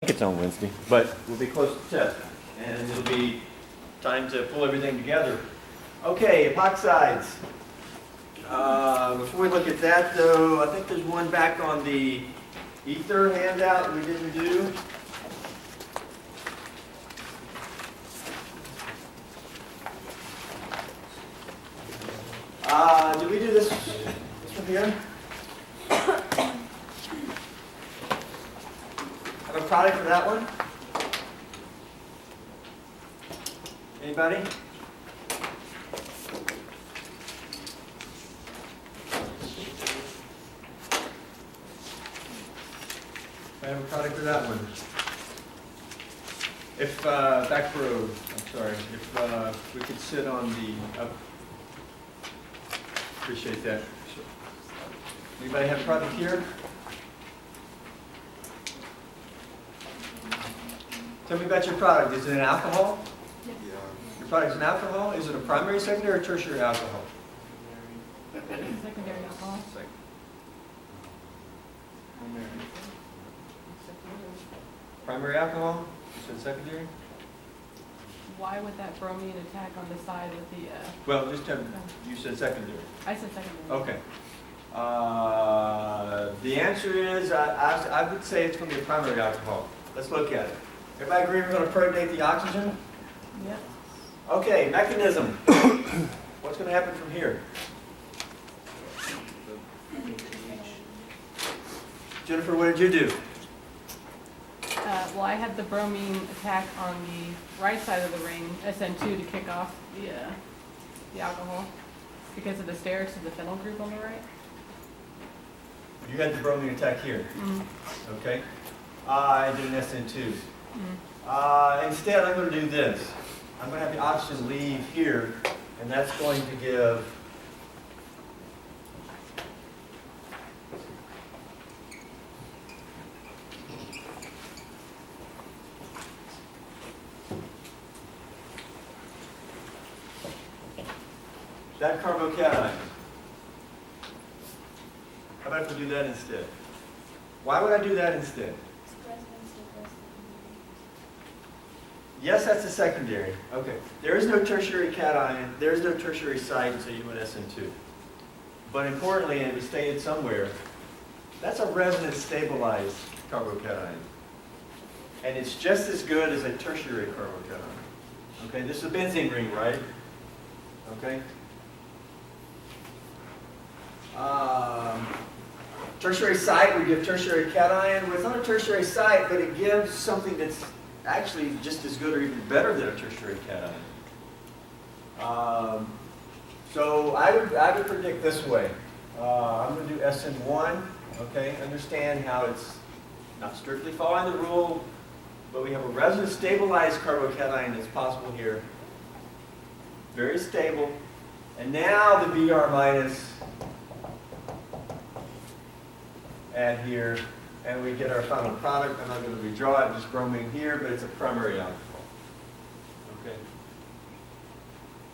think it's on Wednesday, but we'll be close to test, and it'll be time to pull everything together. Okay, epoxides. Before we look at that, though, I think there's one back on the ether handout we didn't do. Did we do this one here? Have a product for that one? Anybody? I have a product for that one. If, back row, I'm sorry, if we could sit on the, appreciate that. Anybody have a product here? Tell me about your product. Is it an alcohol? Yes. Your product is an alcohol? Is it a primary, secondary, or tertiary alcohol? Secondary alcohol. Primary alcohol? You said secondary? Why would that bromine attack on the side with the, Well, just tell me, you said secondary. I said secondary. Okay. The answer is, I would say it's going to be a primary alcohol. Let's look at it. Everybody agree we're going to protonate the oxygen? Yep. Okay, mechanism. What's going to happen from here? Jennifer, what did you do? Well, I had the bromine attack on the right side of the ring, SN2, to kick off the alcohol because of the sterics of the phenyl group on the right. You had the bromine attack here. Mm-hmm. Okay. I did an SN2. Instead, I'm going to do this. I'm going to have the oxygen leave here, and that's going to give that carbocation. How about if we do that instead? Why would I do that instead? Yes, that's a secondary. Okay. There is no tertiary cation. There is no tertiary site, so you went SN2. But importantly, and it was stated somewhere, that's a resonance stabilized carbocation. And it's just as good as a tertiary carbocation. Okay, this is a benzene ring, right? Okay. Tertiary site would give tertiary cation. Well, it's not a tertiary site, but it gives something that's actually just as good or even better than a tertiary cation. So I would predict this way. I'm going to do SN1. Okay, understand how it's not strictly following the rule, but we have a resonance stabilized carbocation that's possible here. Very stable. And now the Br minus add here, and we get our final product. I'm not going to redraw it, just bromine here, but it's a primary alcohol. Okay.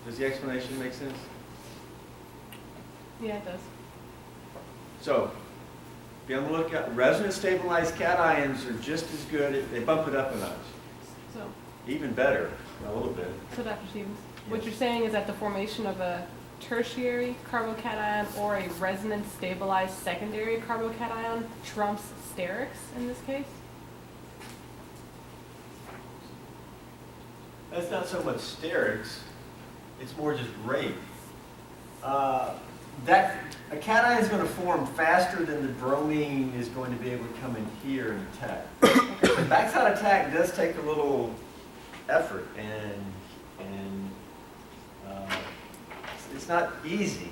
Does the explanation make sense? Yeah, it does. So, be on the lookout. Resonance stabilized cations are just as good if they bump it up a notch. So, Even better, a little bit. so Dr. Stevens, Yes. what you're saying is that the formation of a tertiary carbocation or a resonance stabilized secondary carbocation trumps sterics in this case? That's not so much sterics, it's more just rate. A cation is going to form faster than the bromine is going to be able to come in here and attack. The backside attack does take a little effort, and it's not easy.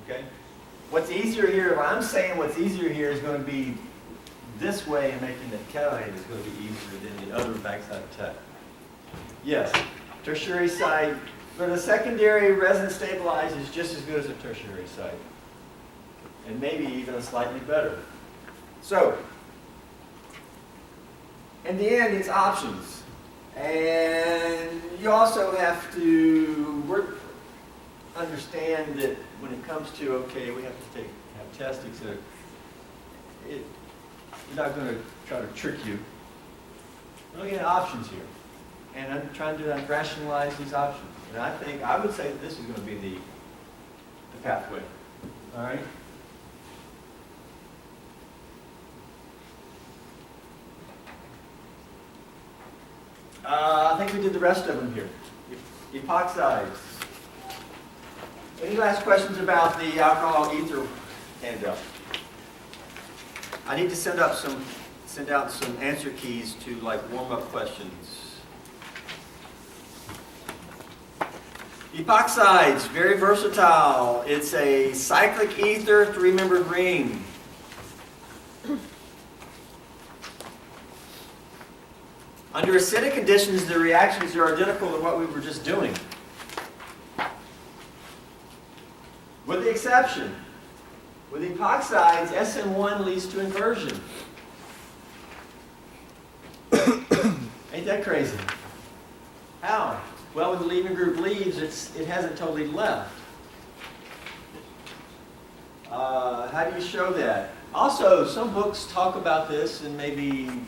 Okay? What's easier here, if I'm saying what's easier here is going to be this way, and making the cation is going to be easier than the other backside attack. Yes, tertiary site, but a secondary resonance stabilized is just as good as a tertiary site, and maybe even a slightly better. So, in the end, it's options. And you also have to understand that when it comes to, okay, we have to have testing, so we're not going to try to trick you. We're looking at options here. And I'm trying to rationalize these options. And I would say that this is going to be the pathway. All right? I think we did the rest of them here. Epoxides. Any last questions about the alcohol ether handout? I need to send out some answer keys to like warm-up questions. Epoxides, very versatile. It's a cyclic ether, 3-membered ring. Under acidic conditions, the reactions are identical to what we were just doing. With the exception, with epoxides, SN1 leads to inversion. Ain't that crazy? How? Well, when the leaving group leaves, it hasn't totally left. How do you show that? Also, some books talk about this and maybe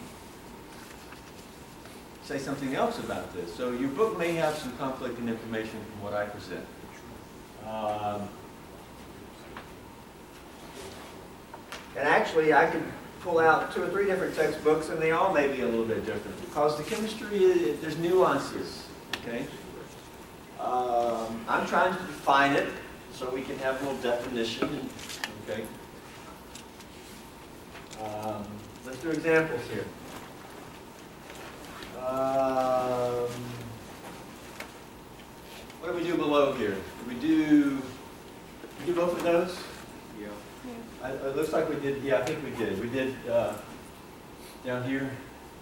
say something else about this. So your book may have some conflicting information from what I present. And actually, I could pull out 2 or 3 different textbooks, and they all may be a little bit different because the chemistry, there's nuances. Okay. I'm trying to define it so we can have a little definition. Okay. Let's do examples here. What do we do below here? Do we do both of those? Yeah. It looks like we did. Yeah, I think we did. We did down here.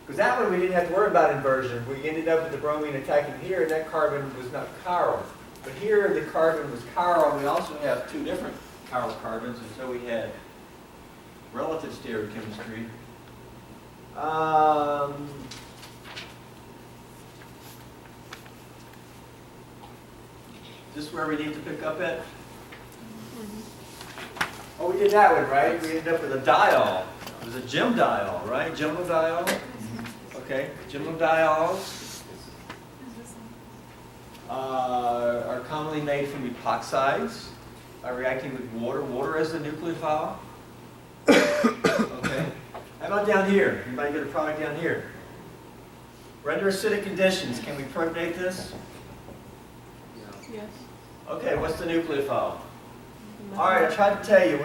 Because that one we didn't have to worry about inversion. We ended up with the bromine attacking here, and that carbon was not chiral. But here the carbon was chiral. We also have 2 different chiral carbons, and so we had relative stereochemistry. Is this where we need to pick up at? Oh, we did that one, right? We ended up with a diol. It was a gem diol, right? Gemodiol. Okay, gemodiols are commonly made from epoxides by reacting with water. Water as the nucleophile. Okay. How about down here? Anybody get a product down here? We're under acidic conditions. Can we protonate this? Yes. Okay, what's the nucleophile? All right, I tried to tell you,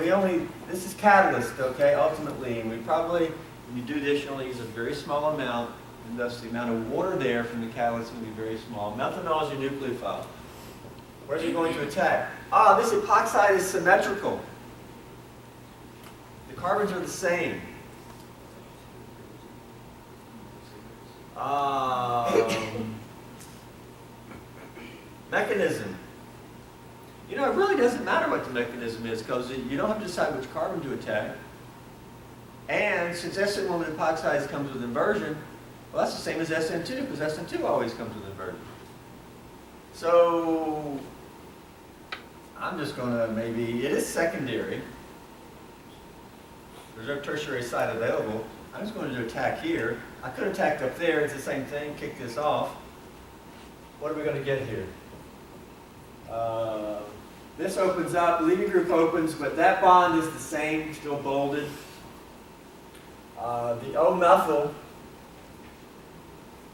this is catalyst, okay, ultimately. We probably, when you do this, you only use a very small amount, and thus the amount of water there from the catalyst will be very small. Methanol is your nucleophile. Where's it going to attack? This epoxide is symmetrical. The carbons are the same. Mechanism. You know, it really doesn't matter what the mechanism is because you don't have to decide which carbon to attack. And since SN1 with epoxides comes with inversion, well, that's the same as SN2 because SN2 always comes with inversion. So I'm just going to it is secondary. There's no tertiary site available. I'm just going to attack here. I could attack up there. It's the same thing. Kick this off. What are we going to get here? This opens up, the leaving group opens, but that bond is the same, still bolded. The O-methyl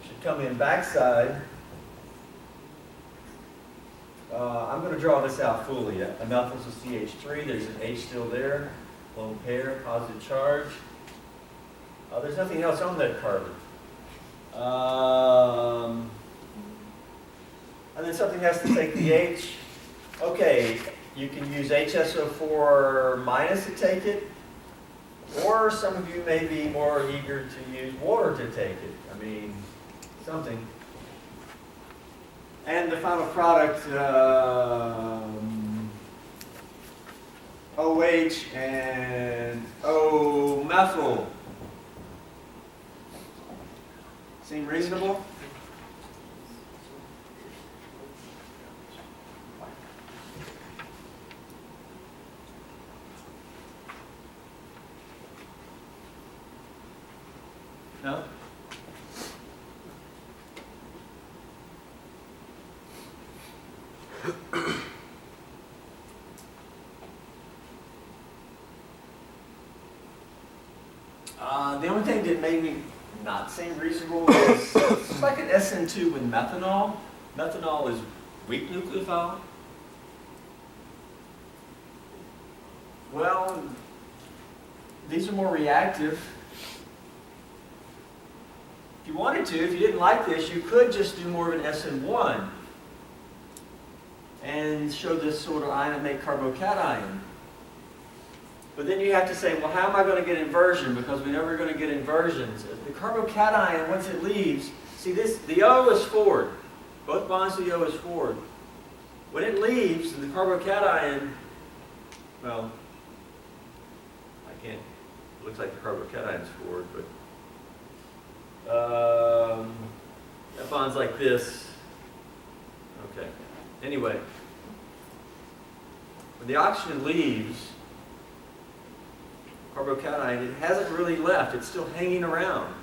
should come in backside. I'm going to draw this out fully. A methyl is a CH3, there's an H still there, lone pair, positive charge. There's nothing else on that carbon. And then something has to take the H. Okay, you can use HSO4 minus to take it, or some of you may be more eager to use water to take it. I mean, something. And the final product, OH and O-methyl. Seem reasonable? No? The only thing that made me not seem reasonable is it's like an SN2 with methanol. Methanol is weak nucleophile. Well, these are more reactive. If you wanted to, if you didn't like this, you could just do more of an SN1 and show this sort of ionate carbocation. But then you have to say, well, how am I going to get inversion? Because we know we're going to get inversions. The carbocation, once it leaves, see this, the O is forward. Both bonds to the O is forward. When it leaves, the carbocation, well, I can't, it looks like the carbocation is forward, but that bond's like this. Okay. Anyway, when the oxygen leaves, carbocation, it hasn't really left. It's still hanging around.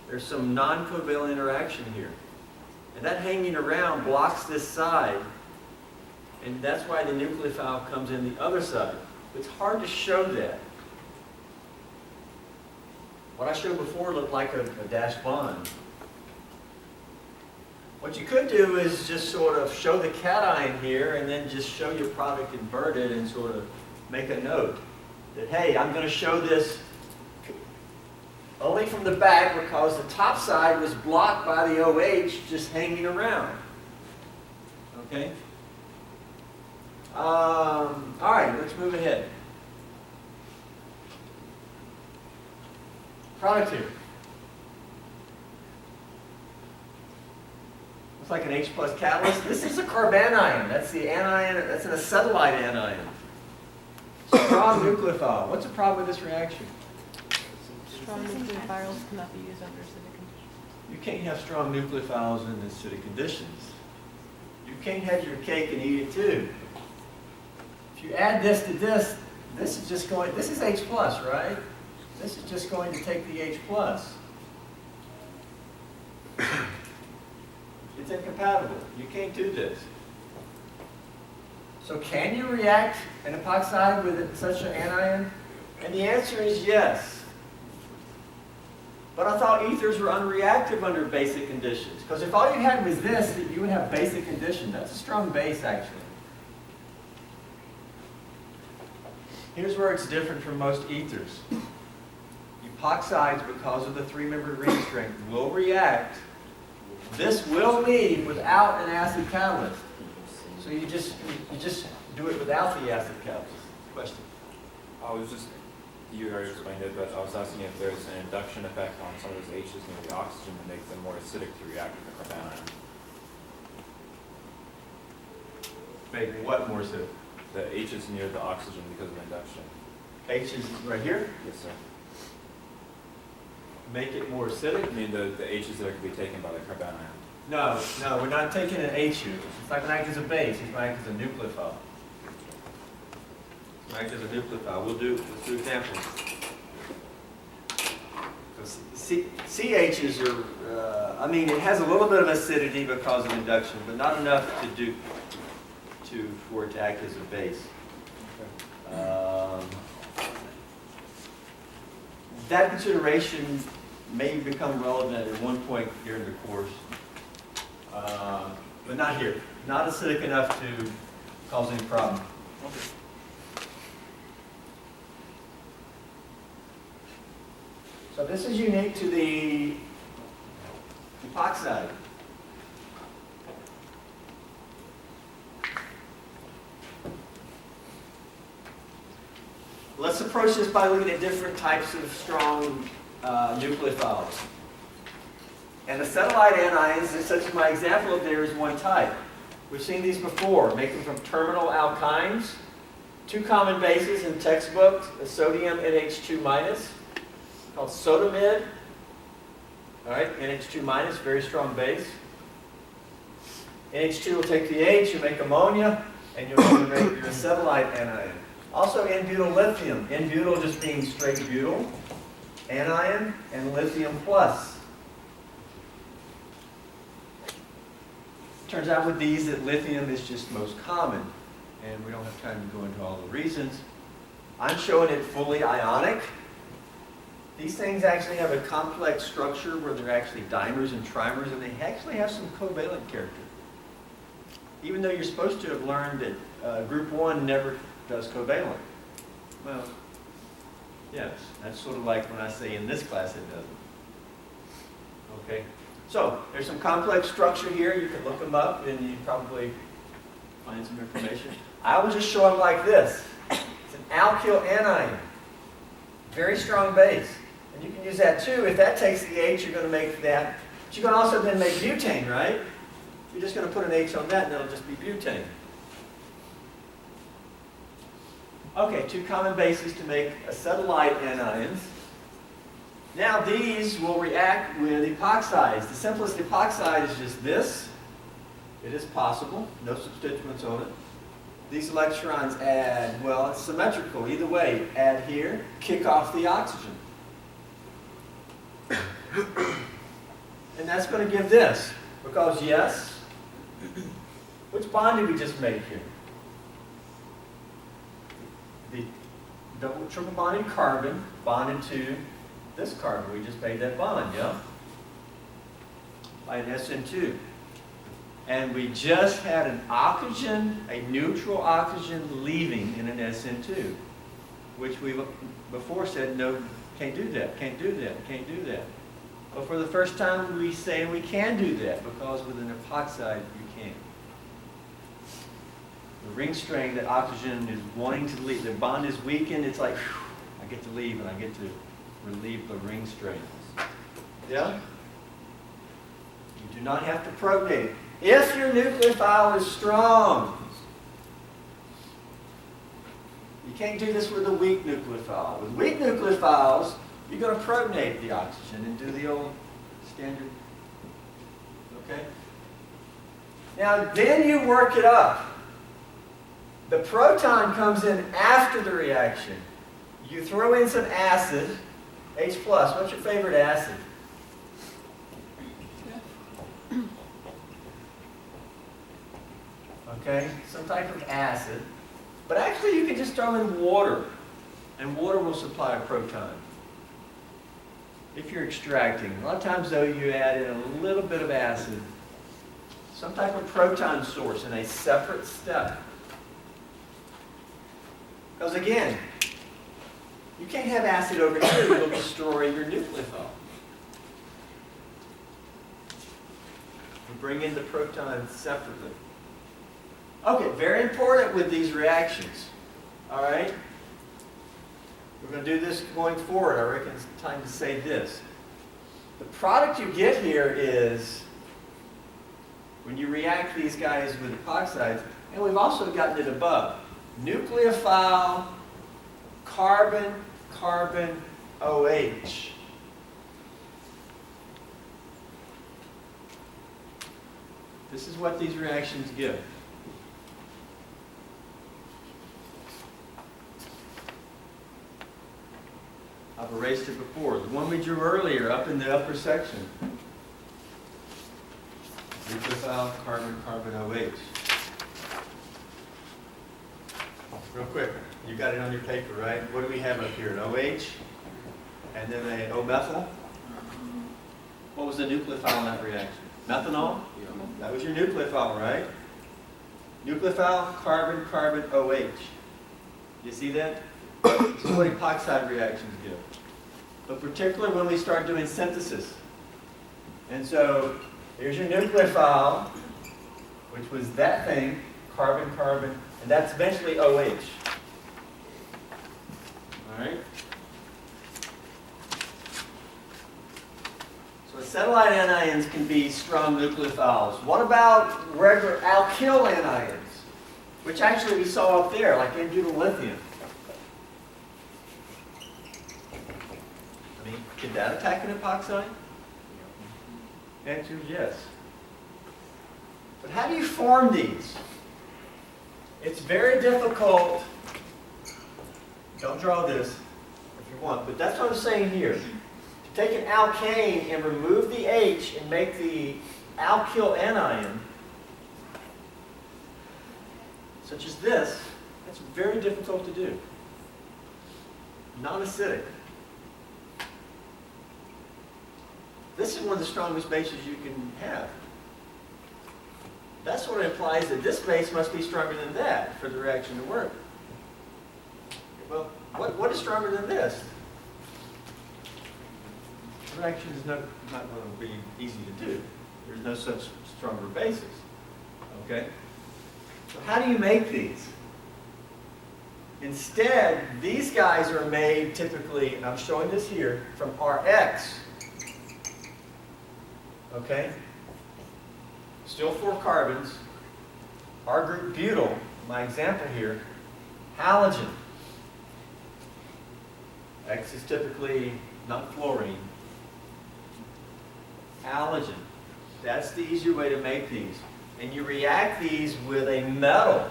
There's some non-covalent interaction here. And that hanging around blocks this side. And that's why the nucleophile comes in the other side. It's hard to show that. What I showed before looked like a dashed bond. What you could do is just sort of show the cation here and then just show your product inverted and sort of make a note that, hey, I'm going to show this only from the back because the top side was blocked by the OH just hanging around. Okay? All right, let's move ahead. Product here. Looks like an H plus catalyst. This is a carbanion. That's the anion. That's an acetylide anion. Strong nucleophile. What's the problem with this reaction? Strong nucleophiles cannot be used under acidic conditions. You can't have strong nucleophiles in acidic conditions. You can't have your cake and eat it too. If you add this to this, this is just going, this is H plus, right? This is just going to take the H plus. It's incompatible. You can't do this. So can you react an epoxide with such an anion? And the answer is yes. But I thought ethers were unreactive under basic conditions. Because if all you had was this, you would have basic condition. That's a strong base, actually. Here's where it's different from most ethers. Epoxides, because of the three-membered ring strength, will react. This will leave without an acid catalyst. So you just do it without the acid catalyst. Question? I was just, you already explained it, but I was asking if there's an induction effect on some of those H's near the oxygen that makes them more acidic to react with the carbanion. Make what more acidic? The H's near the oxygen because of induction. H is right here? Yes, sir. Make it more acidic? I mean the H's that can be taken by the carbanion. No, we're not taking an H here. It's not going to act as a base. It's going to act as a nucleophile. It's going to act as a nucleophile. Let's do examples. CHs are, I mean, it has a little bit of acidity because of induction, but not enough for it to act as a base. That consideration may become relevant at one point during the course, but not here. Not acidic enough to cause any problem. So this is unique to the epoxide. Let's approach this by looking at different types of strong nucleophiles. And acetylide anions, such as my example up there, is one type. We've seen these before. Make them from terminal alkynes. Two common bases in textbooks, a sodium NH2 minus, called sodamide. All right, NH2 minus, very strong base. NH2 will take the H, you make ammonia, and you'll make your acetylide anion. Also N-butyl lithium. N-butyl just being straight butyl, anion, and lithium plus. Turns out with these that lithium is just most common, and we don't have time to go into all the reasons. I'm showing it fully ionic. These things actually have a complex structure where they're actually dimers and trimers, and they actually have some covalent character. Even though you're supposed to have learned that group 1 never does covalent. Well, yes, that's sort of like when I say in this class it doesn't. Okay, so there's some complex structure here. You can look them up and you probably find some information. I will just show them like this. It's an alkyl anion. Very strong base. And you can use that too. If that takes the H, you're going to make that. But you can also then make butane, right? You're just going to put an H on that and it'll just be butane. Okay, 2 common bases to make acetylide anions. Now these will react with epoxides. The simplest epoxide is just this. It is possible, no substituents on it. These electrons add, well, it's symmetrical. Either way, add here, kick off the oxygen. And that's going to give this. Because yes, which bond did we just make here? The double triple bonded carbon bonded to this carbon. We just made that bond, yeah? By an SN2. And we just had an oxygen, a neutral oxygen leaving in an SN2, which we before said, no, can't do that, can't do that, can't do that. But for the first time, we say we can do that, because with an epoxide, you can. The ring string, that oxygen is wanting to leave, the bond is weakened, it's like, whew, I get to leave and I get to relieve the ring strings. Yeah? You do not have to protonate it. If your nucleophile is strong, you can't do this with a weak nucleophile. With weak nucleophiles, you're going to protonate the oxygen and do the old standard. Okay? Now, then you work it up. The proton comes in after the reaction. You throw in some acid, H+. What's your favorite acid? Okay, some type of acid. But actually you can just throw in water, and water will supply a proton. If you're extracting. A lot of times though you add in a little bit of acid, some type of proton source in a separate step. Because again, you can't have acid over here, it'll destroy your nucleophile. We bring in the protons separately. Okay, very important with these reactions. All right? We're going to do this going forward. I reckon it's time to say this. The product you get here is, when you react these guys with epoxides, and we've also gotten it above, nucleophile, carbon, carbon, OH. This is what these reactions give. I've erased it before. The one we drew earlier up in the upper section. Nucleophile, carbon, carbon, OH. Real quick, you got it on your paper, right? What do we have up here? An OH, and then an O-methyl. What was the nucleophile in that reaction? Methanol? That was your nucleophile, right? Nucleophile, carbon, carbon, OH. You see that? This is what epoxide reactions give. But particularly when we start doing synthesis. And so, here's your nucleophile, which was that thing, carbon, carbon, and that's eventually OH. All right? So acetylide anions can be strong nucleophiles. What about regular alkyl anions, which actually we saw up there, like N-butyllithium? I mean, can that attack an epoxide? The answer is yes. But how do you form these? It's very difficult. Don't draw this if you want, but that's what I'm saying here. To take an alkane and remove the H and make the alkyl anion, such as this, that's very difficult to do. Non-acidic. This is one of the strongest bases you can have. That sort of implies that this base must be stronger than that for the reaction to work. Well, what is stronger than this? The reaction is not going to be easy to do. There's no such stronger basis. Okay? So how do you make these? Instead, these guys are made typically, and I'm showing this here, from Rx. Okay? Still 4 carbons. R group butyl, my example here, halogen. X is typically not fluorine. Halogen. That's the easier way to make these. And you react these with a metal,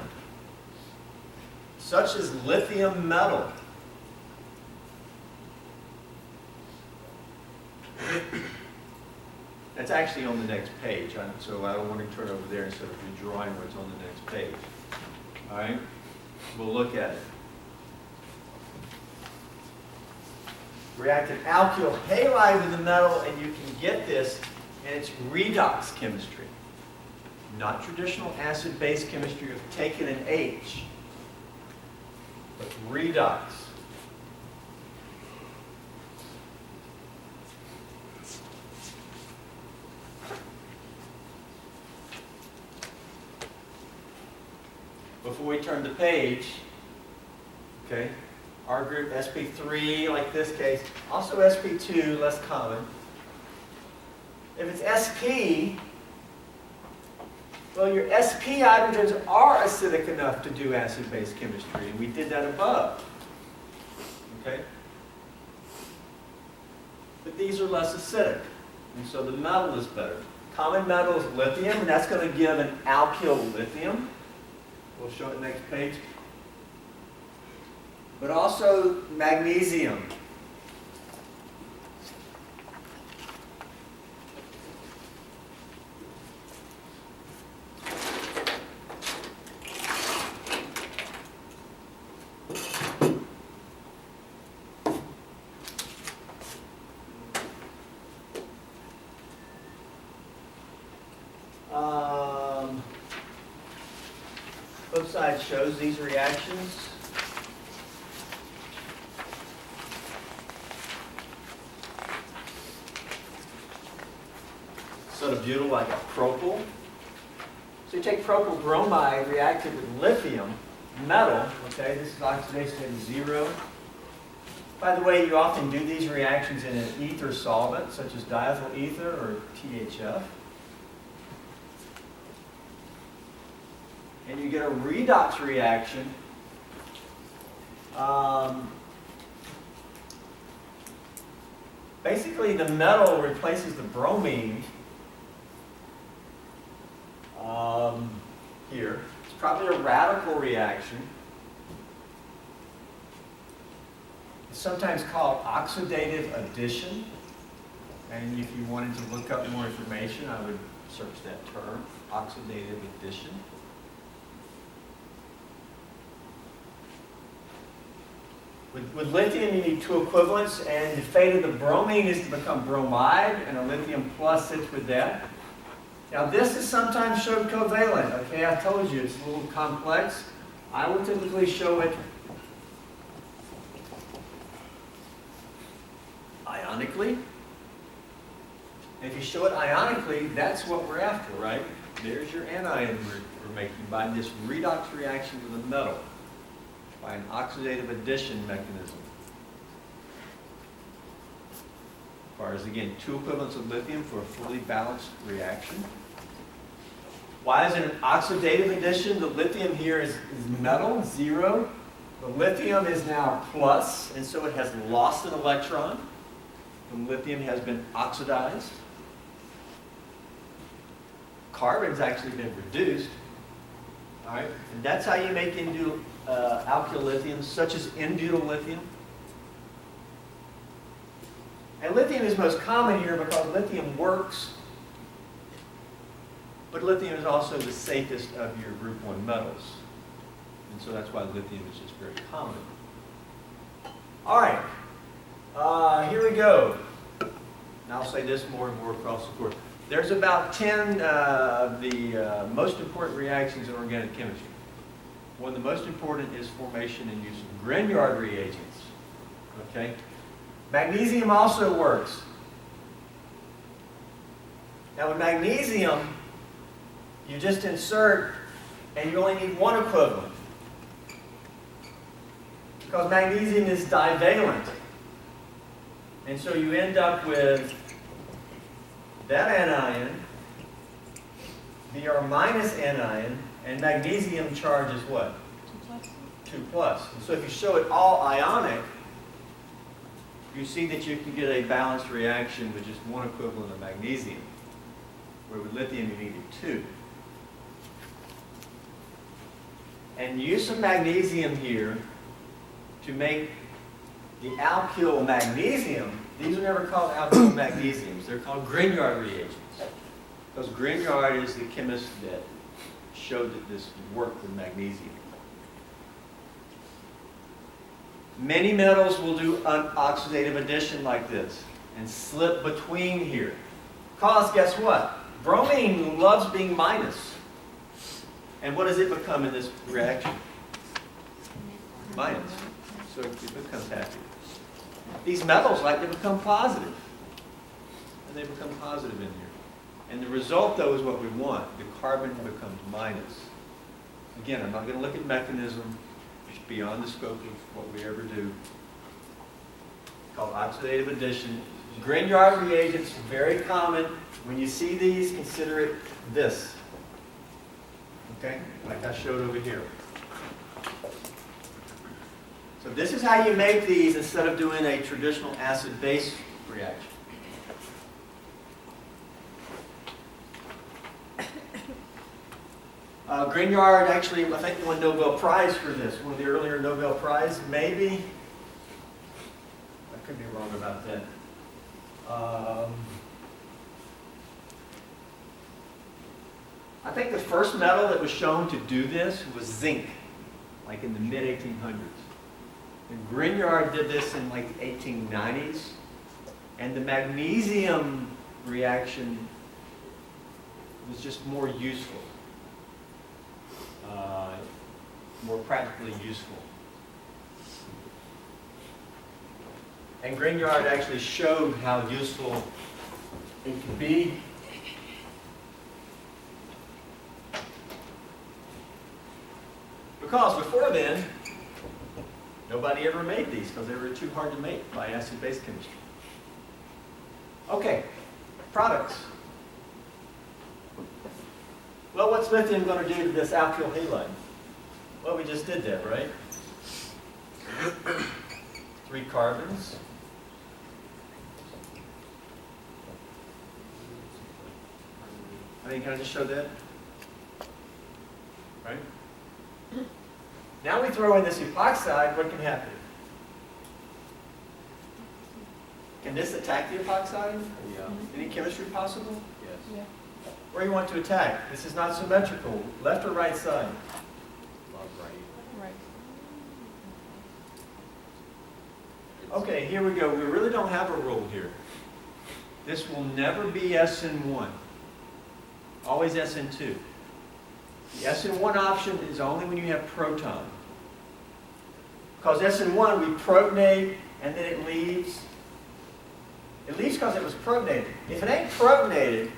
such as lithium metal. That's actually on the next page, so I don't want to turn over there instead of you drawing what's on the next page. All right? We'll look at it. React an alkyl halide with the metal, and you can get this, and it's redox chemistry. Not traditional acid-base chemistry of taking an H, but redox. Before we turn the page, okay, R group sp3, like this case, also sp2, less common. If it's sp, well, your sp hydrogens are acidic enough to do acid-base chemistry, and we did that above. Okay? But these are less acidic, and so the metal is better. Common metal is lithium, and that's going to give an alkyl lithium. We'll show it next page. But also magnesium. Both sides shows these reactions. Butyl like a propyl. So you take propyl bromide, react it with lithium metal. Okay, this is oxidation at 0. By the way, you often do these reactions in an ether solvent, such as diethyl ether or THF. And you get a redox reaction. Basically, the metal replaces the bromine here. It's probably a radical reaction. It's sometimes called oxidative addition. And if you wanted to look up more information, I would search that term, oxidative addition. With lithium, you need 2 equivalents, and the fate of the bromine is to become bromide, and a lithium plus sits with that. Now, this is sometimes showed covalent. Okay, I told you it's a little complex. I will typically show it ionically. And if you show it ionically, that's what we're after, right? There's your anion we're making by this redox reaction with a metal, by an oxidative addition mechanism. Requires, again, 2 equivalents of lithium for a fully balanced reaction. Why is it an oxidative addition? The lithium here is metal, 0. The lithium is now plus, and so it has lost an electron. The lithium has been oxidized. Carbon's actually been reduced. All right, and that's how you make alkyl lithium, such as N-butyl lithium. And lithium is most common here because lithium works, but lithium is also the safest of your group 1 metals. And so that's why lithium is just very common. All right, here we go. And I'll say this more and more across the board. There's about 10 of the most important reactions in organic chemistry. One of the most important is formation and use of Grignard reagents. Okay? Magnesium also works. Now with magnesium, you just insert and you only need one equivalent. Because magnesium is divalent. And so you end up with that anion, Br minus anion, and magnesium charge is what? 2 plus. And so if you show it all ionic, you see that you can get a balanced reaction with just one equivalent of magnesium. Where with lithium you needed 2. And use of magnesium here to make the alkyl magnesium. These are never called alkyl magnesiums. They're called Grignard reagents. Because Grignard is the chemist that showed that this worked with magnesium. Many metals will do an oxidative addition like this and slip between here. Because guess what? Bromine loves being minus. And what does it become in this reaction? Minus. So it becomes happy. These metals like to become positive. And they become positive in here. And the result, though, is what we want. The carbon becomes minus. Again, I'm not going to look at mechanism. It's beyond the scope of what we ever do. It's called oxidative addition. Grignard reagents, very common. When you see these, consider it this. Okay? Like I showed over here. So this is how you make these instead of doing a traditional acid-base reaction. Grignard actually, I think, won Nobel Prize for this. One of the earlier Nobel Prize, maybe. I could be wrong about that. I think the first metal that was shown to do this was zinc, like in the mid-1800s. And Grignard did this in like the 1890s. And the magnesium reaction was just more useful. More practically useful. And Grignard actually showed how useful it could be. Because before then, nobody ever made these because they were too hard to make by acid-base chemistry. Okay, products. Well, what's lithium going to do to this alkyl halide? Well, we just did that, right? 3 carbons. I mean, can I just show that? Right? Now we throw in this epoxide, what can happen? Can this attack the epoxide? Yeah. Any chemistry possible? Yes. Yeah. Where do you want to attack? This is not symmetrical. Left or right side? Love right. Right. Okay, here we go. We really don't have a rule here. This will never be SN1. Always SN2. The SN1 option is only when you have proton. Because SN1, we protonate and then it leaves. It leaves because it was protonated. If it ain't protonated,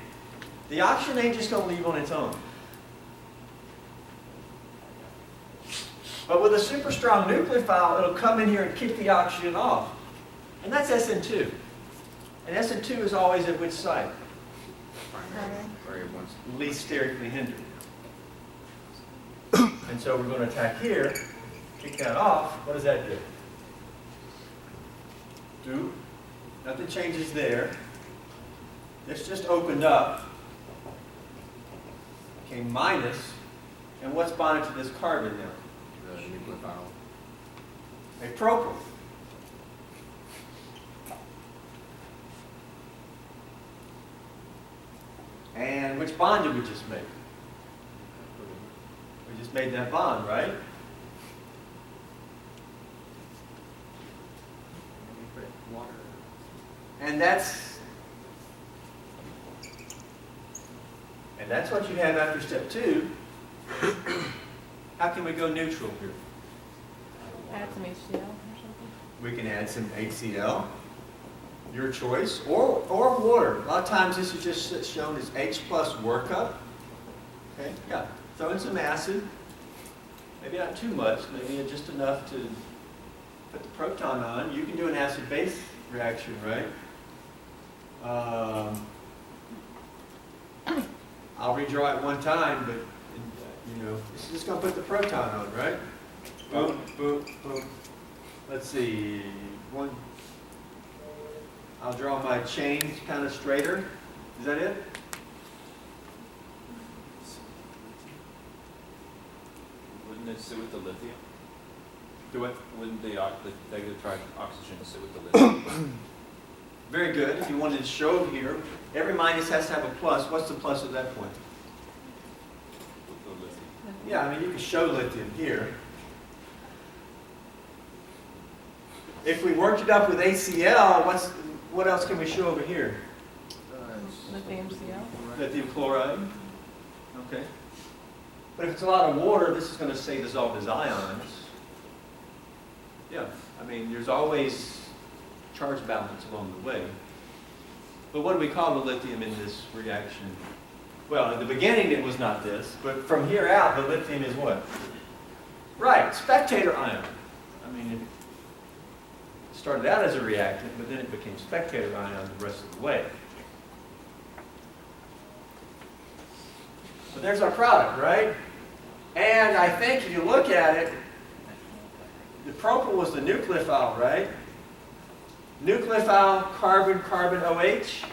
the oxygen ain't just going to leave on its own. But with a super strong nucleophile, it'll come in here and kick the oxygen off. And that's SN2. And SN2 is always at which site? Least sterically hindered. And so we're going to attack here, kick that off. What does that do? Nothing changes there. This just opened up. Became minus. And what's bonded to this carbon now? The nucleophile. A propyl. And which bond did we just make? We just made that bond, right? And that's what you have after step 2. How can we go neutral here? Add some HCl or something. We can add some HCl, your choice, or water. A lot of times this is just shown as H plus workup. Okay, yeah, throw in some acid. Maybe not too much, maybe just enough to put the proton on. You can do an acid-base reaction, right? I'll redraw it one time, but it's just going to put the proton on, right? Boom, boom, boom. Let's see. I'll draw my chain kind of straighter. Is that it? Wouldn't it sit with the lithium? Do it. Wouldn't the negative charge oxygen sit with the lithium? Very good. If you wanted to show here, every minus has to have a plus. What's the plus at that point? With the lithium. Yeah, I mean, you can show lithium here. If we worked it up with HCl, what else can we show over here? Lithium Cl. Lithium chloride. Okay. But if it's a lot of water, this is going to stay dissolved as ions. Yeah, I mean, there's always charge balance along the way. But what do we call the lithium in this reaction? Well, in the beginning it was not this, but from here out the lithium is what? Right, spectator ion. I mean, it started out as a reactant, but then it became spectator ion the rest of the way. So there's our product, right? And I think if you look at it, the propyl was the nucleophile, right? Nucleophile, carbon, carbon, OH.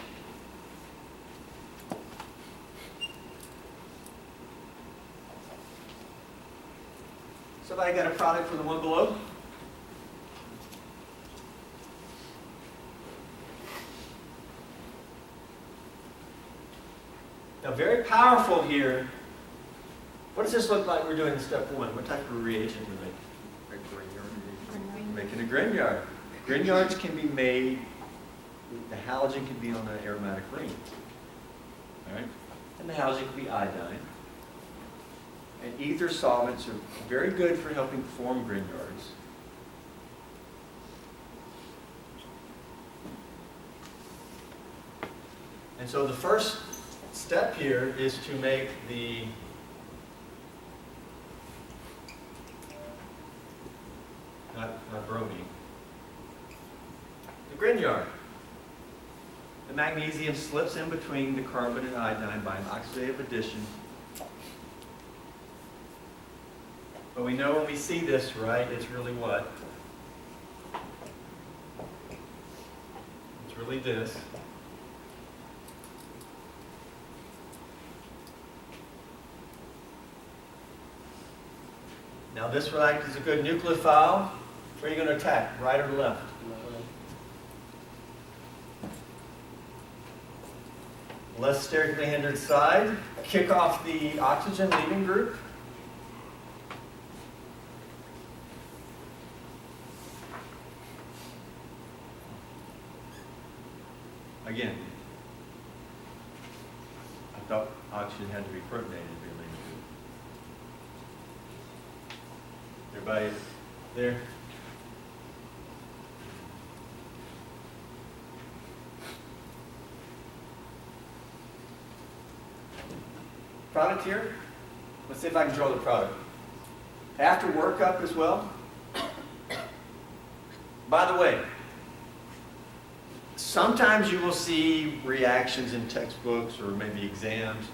Somebody got a product for the one below? Now, very powerful here. What does this look like we're doing in step 1? What type of reagent we're making? We're making a Grignard. Grignards can be made, the halogen can be on an aromatic ring. All right? And the halogen can be iodine. And ether solvents are very good for helping form Grignards. And so the first step here is to make the not bromine. The Grignard. The magnesium slips in between the carbon and iodine by an oxidative addition. But we know when we see this, right, it's really what? It's really this. Now this reactant is a good nucleophile. Where are you going to attack, right or left? Less sterically hindered side. Kick off the oxygen leaving group. Again, I thought oxygen had to be protonated to be leaving group. Everybody there? Product here. Let's see if I can draw the product. After workup as well. By the way, sometimes you will see reactions in textbooks or maybe exams,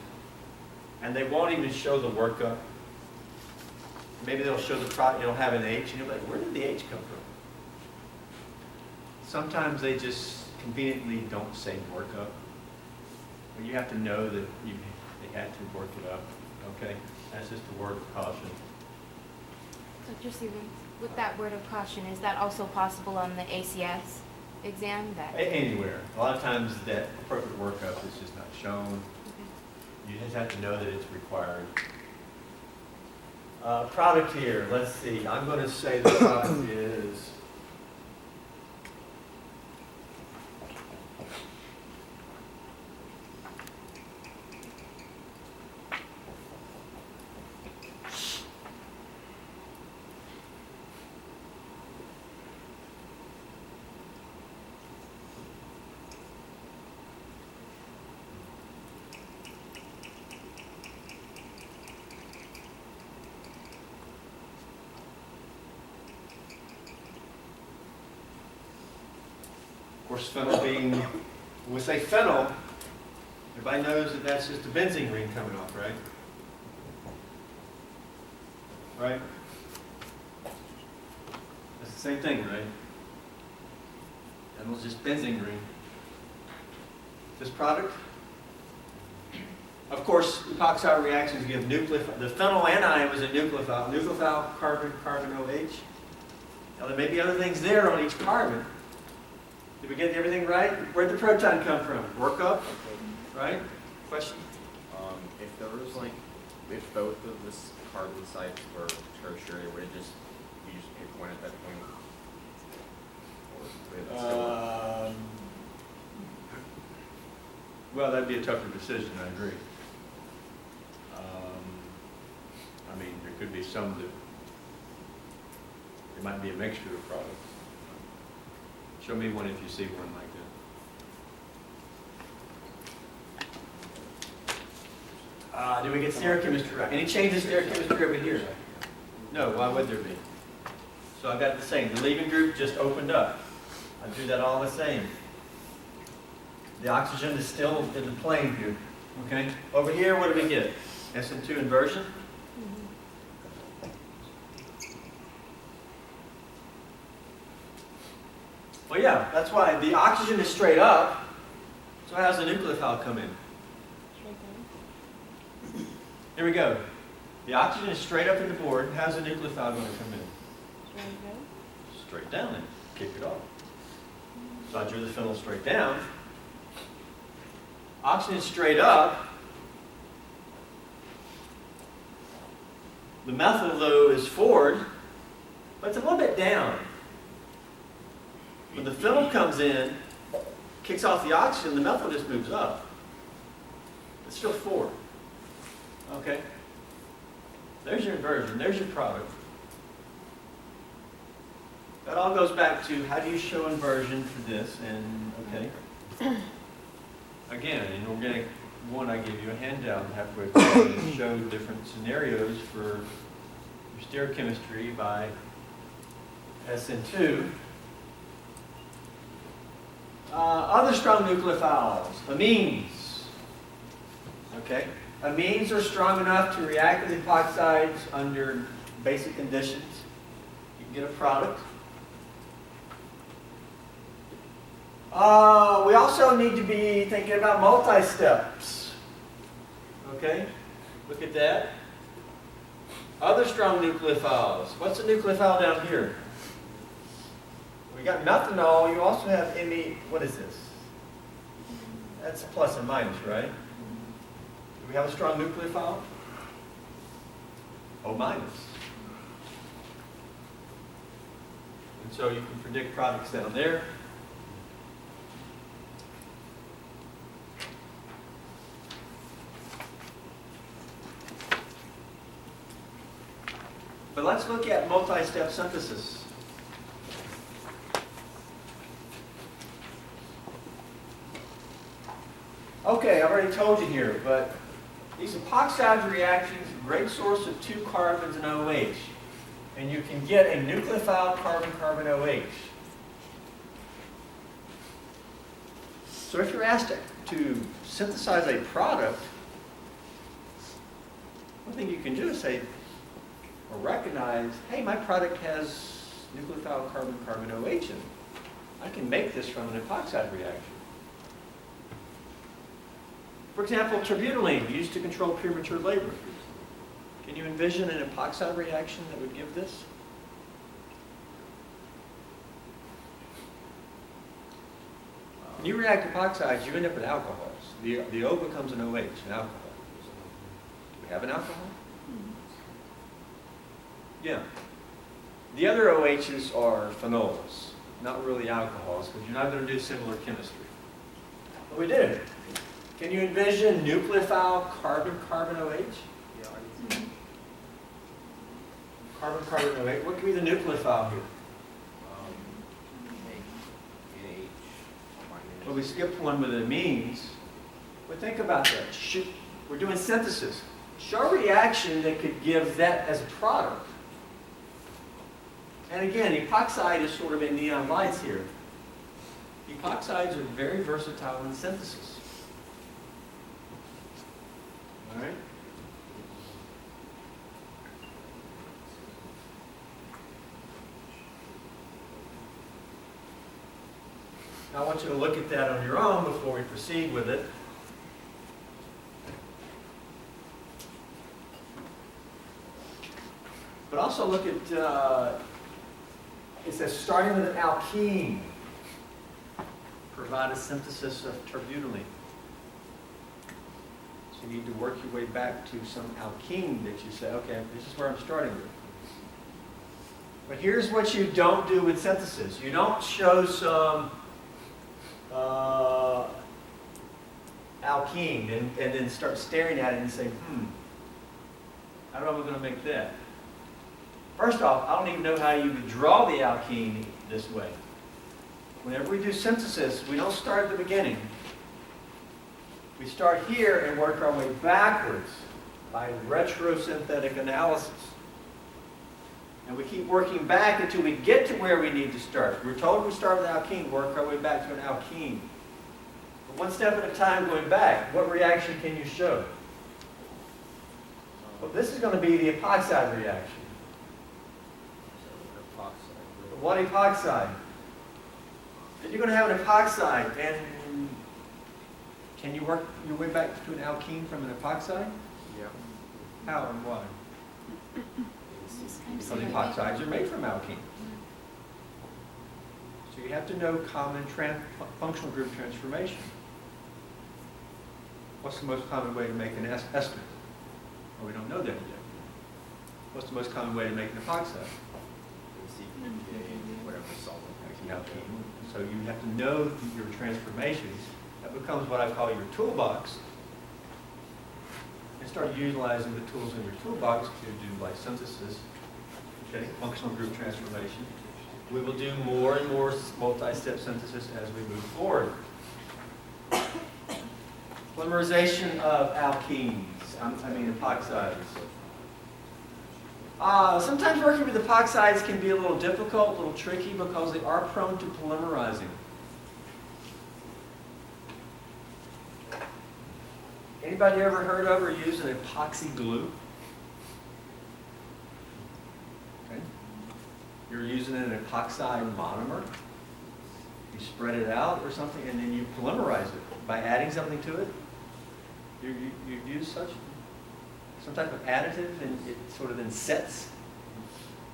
and they won't even show the workup. Maybe they'll show the product, it'll have an H, and you're like, where did the H come from? Sometimes they just conveniently don't say workup. But you have to know that they had to work it up. Okay? That's just a word of caution. So just even with that word of caution, is that also possible on the ACS exam? Anywhere. A lot of times that appropriate workup is just not shown. Okay. You just have to know that it's required. Product here, let's see. I'm going to say the product is course, phenyl being, when we say phenyl, everybody knows that that's just a benzene ring coming off, right? Right? That's the same thing, right? Phenyl's just benzene ring. This product, of course, epoxide reactions give nucleophile. The phenyl anion was a nucleophile. Nucleophile, carbon, carbon, OH. Now there may be other things there on each carbon. Did we get everything right? Where'd the proton come from? Work up, right? Question? If there was like, if both of the carbon sites were tertiary, would it just, you just pick one at that point? Or would it still? Well, that'd be a tougher decision, I agree. I mean, there could be some that, it might be a mixture of products. Show me one if you see one like that. Did we get stereochemistry right? Any changes in stereochemistry over here? No, why would there be? So I got the same. The leaving group just opened up. I do that all the same. The oxygen is still in the plane here. Okay? Over here, what do we get? SN2 inversion. Well, yeah, that's why the oxygen is straight up. So how's the nucleophile come in? Here we go. The oxygen is straight up in the board. How's the nucleophile going to come in? Straight down and kick it off. So I drew the phenyl straight down. Oxygen is straight up. The methyl, though, is forward, but it's a little bit down. When the phenyl comes in, kicks off the oxygen, the methyl just moves up. It's still forward. Okay? There's your inversion. There's your product. That all goes back to how do you show inversion for this? And, okay. Again, in organic 1, I give you a handout halfway through and show different scenarios for your stereochemistry by SN2. Other strong nucleophiles, amines. Okay? Amines are strong enough to react with epoxides under basic conditions. You can get a product. We also need to be thinking about multi-steps. Okay? Look at that. Other strong nucleophiles. What's a nucleophile down here? We got methanol. You also have ME. What is this? That's a plus and minus, right? Do we have a strong nucleophile? O minus. And so you can predict products down there. But let's look at multi-step synthesis. Okay, I've already told you here, but these epoxide reactions, great source of 2 carbons and OH. And you can get a nucleophile carbon-carbon OH. So if you're asked to synthesize a product, one thing you can do is say, or recognize, hey, my product has nucleophile carbon-carbon OH in it. I can make this from an epoxide reaction. For example, terbutaline, used to control premature labor. Can you envision an epoxide reaction that would give this? When you react epoxides, you end up with alcohols. The O becomes an OH, an alcohol. Do we have an alcohol? Yeah. The other OHs are phenols, not really alcohols, because you're not going to do similar chemistry. But we do. Can you envision nucleophile carbon-carbon OH? Yeah. Carbon-carbon OH. What could be the nucleophile here? NH minus. Well, we skipped one with amines. But think about that. We're doing synthesis. Show a reaction that could give that as a product. And again, epoxide is sort of in neon lights here. Epoxides are very versatile in synthesis. All right? Now I want you to look at that on your own before we proceed with it. But also look at, it says starting with an alkene, provide a synthesis of terbutaline. So you need to work your way back to some alkene that you say, okay, this is where I'm starting with. But here's what you don't do with synthesis. You don't show some alkene and then start staring at it and say, how am I going to make that? First off, I don't even know how you would draw the alkene this way. Whenever we do synthesis, we don't start at the beginning. We start here and work our way backwards by retrosynthetic analysis. And we keep working back until we get to where we need to start. We're told we start with alkene, work our way back to an alkene. But one step at a time going back, what reaction can you show? Well, this is going to be the epoxide reaction. What epoxide? Then you're going to have an epoxide, and can you work your way back to an alkene from an epoxide? Yeah. How and why? Because epoxides are made from alkene. So you have to know common functional group transformation. What's the most common way to make an ester? Well, we don't know that yet. What's the most common way to make an epoxide? Whatever solvent. Alkene. So you have to know your transformations. That becomes what I call your toolbox. And start utilizing the tools in your toolbox to do like synthesis, okay, functional group transformation. We will do more and more multi-step synthesis as we move forward. Polymerization of alkenes, epoxides. Sometimes working with epoxides can be a little difficult, a little tricky because they are prone to polymerizing. Anybody ever heard of or used an epoxy glue? Okay. You're using an epoxide monomer. You spread it out or something and then you polymerize it by adding something to it. You use some type of additive and it sort of then sets.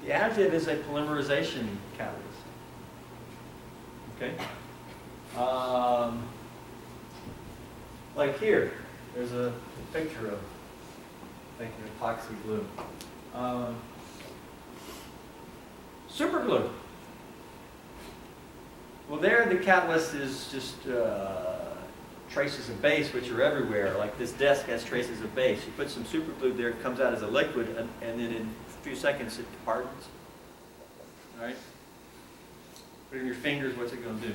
The additive is a polymerization catalyst. Okay? Like here, there's a picture of, I think, an epoxy glue. Super glue. Well, there the catalyst is just traces of base, which are everywhere. Like this desk has traces of base. You put some super glue there, it comes out as a liquid, and then in a few seconds it hardens. All right? Put it in your fingers, what's it going to do?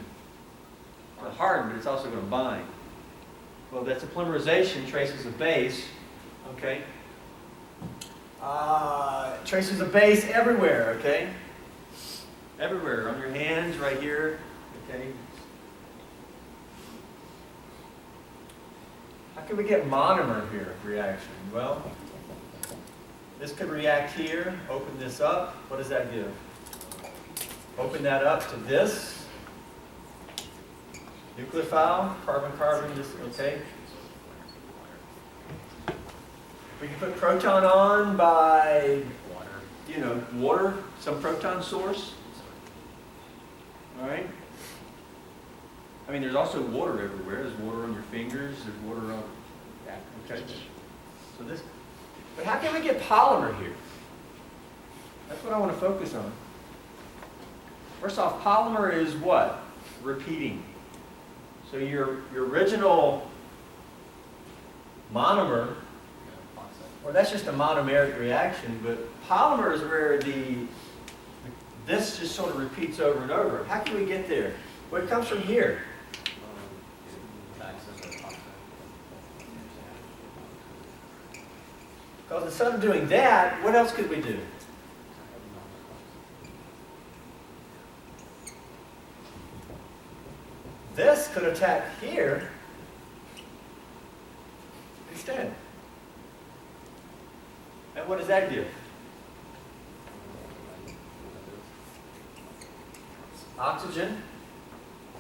It'll harden, but it's also going to bind. Well, that's a polymerization, traces of base. Okay? Traces of base everywhere, okay? Everywhere, on your hands, right here, okay? How can we get monomer here reaction? Well, this could react here, open this up. What does that give? Open that up to this. Nucleophile, carbon-carbon, this, okay? We can put proton on by, water, some proton source. All right? There's also water everywhere. There's water on your fingers. There's water on that. Okay. So this, but how can we get polymer here? That's what I want to focus on. First off, polymer is what? Repeating. So your original monomer, or that's just a monomeric reaction, but polymer is where this just sort of repeats over and over. How can we get there? Well, it comes from here. Because instead of doing that, what else could we do? could attack here instead. And what does that give? Oxygen,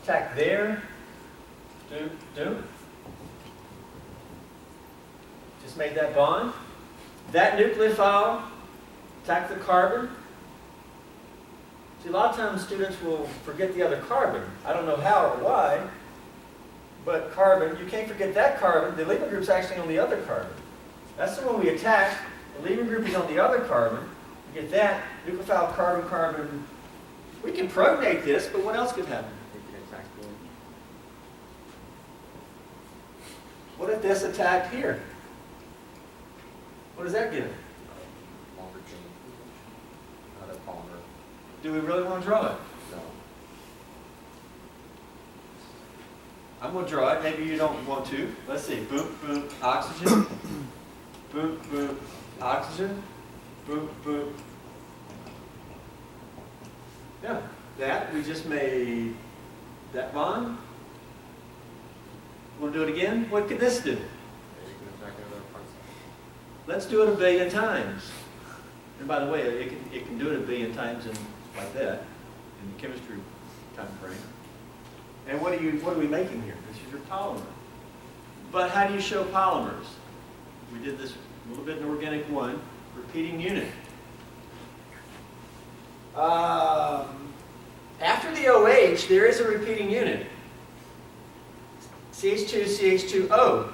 attack there, do. Just made that bond. That nucleophile, attack the carbon. See, a lot of times students will forget the other carbon. I don't know how or why, but carbon, you can't forget that carbon. The leaving group's actually on the other carbon. That's the one we attack. The leaving group is on the other carbon. You get that, nucleophile, carbon, carbon. We can protonate this, but what else could happen? What if this attacked here? What does that give? Longer chain. Not a polymer. Do we really want to draw it? No. I'm going to draw it. Maybe you don't want to. Let's see. Boom, boom, oxygen. Boom, boom, oxygen. Boom, boom. Yeah, that, we just made that bond. Want to do it again? What could this do? Yeah, you can attack another part. Let's do it a billion times. And by the way, it can do it a billion times in, like that, in the chemistry time frame. And what are we making here? This is your polymer. But how do you show polymers? We did this a little bit in organic 1, repeating unit. After the OH, there is a repeating unit. CH2, CH2O.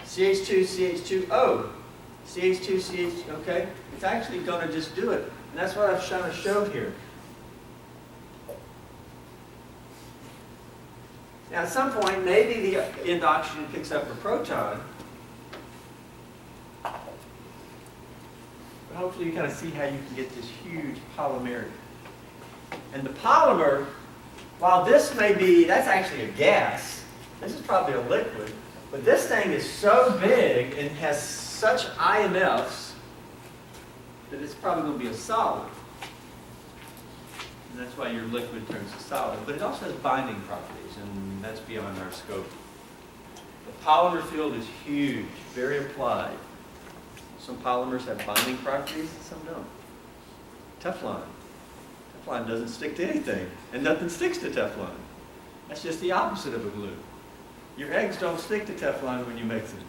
CH2, CH2O. CH2, CH, okay? It's actually going to just do it. And that's what I've trying to show here. Now, at some point, maybe the end oxygen picks up a proton. But hopefully you kind of see how you can get this huge polymerity. And the polymer, while this may be, that's actually a gas. This is probably a liquid. But this thing is so big and has such IMFs that it's probably going to be a solid. And that's why your liquid turns to solid. But it also has binding properties, and that's beyond our scope. The polymer field is huge, very applied. Some polymers have binding properties, and some don't. Teflon. Teflon doesn't stick to anything, and nothing sticks to Teflon. That's just the opposite of a glue. Your eggs don't stick to Teflon when you mix it.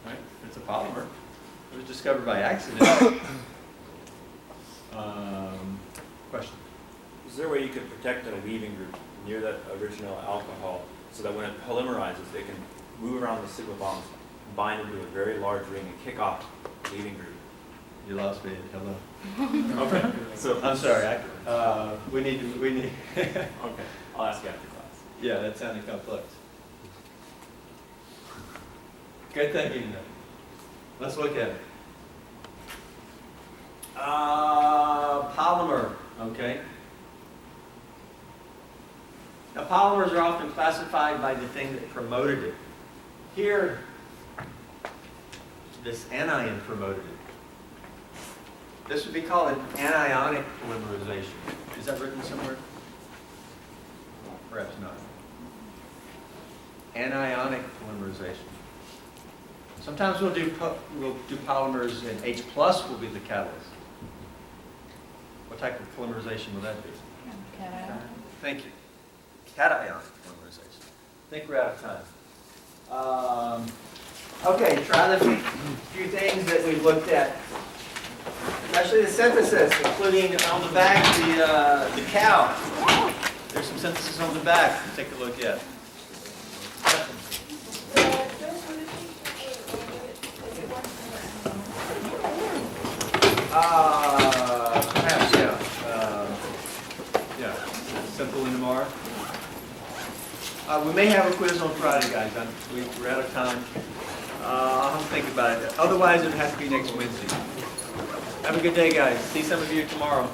Right? It's a polymer. It was discovered by accident. Question? Is there a way you could protect a leaving group near that original alcohol so that when it polymerizes, it can move around the sigma bonds, bind into a very large ring, and kick off the leaving group? You lost me. Hello. Okay. So I'm sorry. We need. Okay. I'll ask you after class. Yeah, that sounded complex. Good thinking. Let's look at it. Polymer. Okay. Now, polymers are often classified by the thing that promoted it. Here, this anion promoted it. This would be called an anionic polymerization. Is that written somewhere? Perhaps not. Anionic polymerization. Sometimes we'll do polymers, and H+ will be the catalyst. What type of polymerization will that be? Cation. Thank you. Cation polymerization. I think we're out of time. Okay, try the few things that we've looked at. Especially the synthesis, including on the back, the cow. There's some synthesis on the back to take a look at. Perhaps, yeah. Yeah, simple in tomorrow. We may have a quiz on Friday, guys. We're out of time. I'll have to think about it. Otherwise, it has to be next Wednesday. Have a good day, guys. See some of you tomorrow.